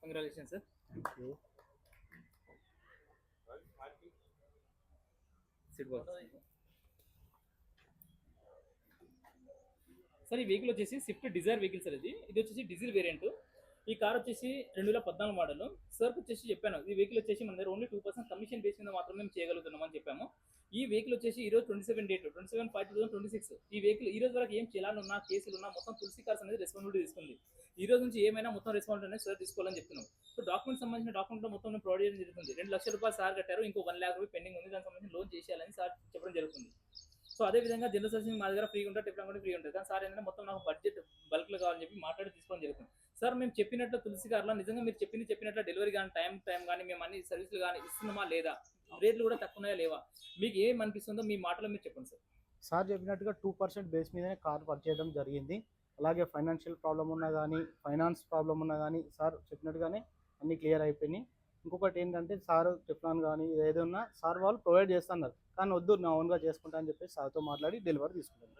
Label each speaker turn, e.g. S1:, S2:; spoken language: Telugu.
S1: Congratulation sir. సార్ ఈ వెహికల్ వచ్చేసి స్విఫ్ట్ డిజైర్ వెహికల్ సార్. ఇది వచ్చేసి డీజిల్ వేరియంట్. ఈ కార్ వచ్చేసి 2014 మోడల్. సార్ వచ్చేసి చెప్పాను ఈ వెహికల్ వచ్చేసి మన దగ్గర ఓన్లీ 2% కమిషన్ బేస్ మీద మాత్రమే మేము చేయగలుగుతున్నాం అని చెప్పాము. ఈ వెహికల్ వచ్చేసి ఈ రోజు 27 డేట్ 27/5/2026. ఈ వెహికల్ ఈ రోజు వరకు ఏం చేయాలన్నా కేసులు ఉన్నా మొత్తం తులసి కార్స్ అనేది రెస్పాన్సిబిలిటీ తీసుకుంది. ఈ రోజు నుంచి ఏమైనా మొత్తం రెస్పాన్సిబిలిటీ అనేది సార్ తీసుకోవాలని చెప్తున్నాం. సో డాక్యుమెంట్ సంబంధించిన డాక్యుమెంట్ మొత్తం ప్రొవైడ్ చేయడం జరుగుతుంది. 2 లక్షల రూపాయలు సార్ కట్టారు, ఇంకో 1 లక్ష రూపాయలు పెండింగ్ ఉంది, దానికి సంబంధించి లోన్ చేసేయాలని సార్ చెప్పడం జరుగుతుంది. సో అదే విధంగా జనరల్ సర్వీసింగ్ మా దగ్గర ఫ్రీ ఉంటుంది, టిఫిన్ కూడా ఫ్రీ ఉంటుంది. కానీ సార్ ఏంటంటే మొత్తం నాకు బడ్జెట్ బల్క్లో కావాలని చెప్పి మాట్లాడి తీసుకోవడం జరుగుతుంది. సార్ మేము చెప్పినట్లు తులసి కార్లో నిజంగా మీరు చెప్పినట్లు డెలివరీ కానీ టైం కానీ మేము అన్ని సర్వీసులు కానీ ఇస్తున్నామా లేదా, రేట్లు కూడా తక్కువ ఉన్నాయా లేవా, మీకు ఏం అనిపిస్తుందో మీ మాటలో మీరు చెప్పండి సార్.
S2: సార్ చెప్పినట్టుగా 2% బేస్ మీదనే కార్ వర్క్ చేయడం జరిగింది. అలాగే ఫైనాన్షియల్ ప్రాబ్లం ఉన్నా కానీ, ఫైనాన్స్ ప్రాబ్లం ఉన్నా కానీ సార్ చెప్పినట్టుగానే అన్నీ క్లియర్ అయిపోయినాయి. ఇంకొకటి ఏంటంటే సార్ టెఫ్లాన్ కానీ ఏదైనా సార్ వాళ్ళు ప్రొవైడ్ చేస్తున్నారు, కానీ వద్దు నా ఓన్గా చేసుకుంటా అని చెప్పి సార్తో మాట్లాడి డెలివరీ తీసుకుంటాను.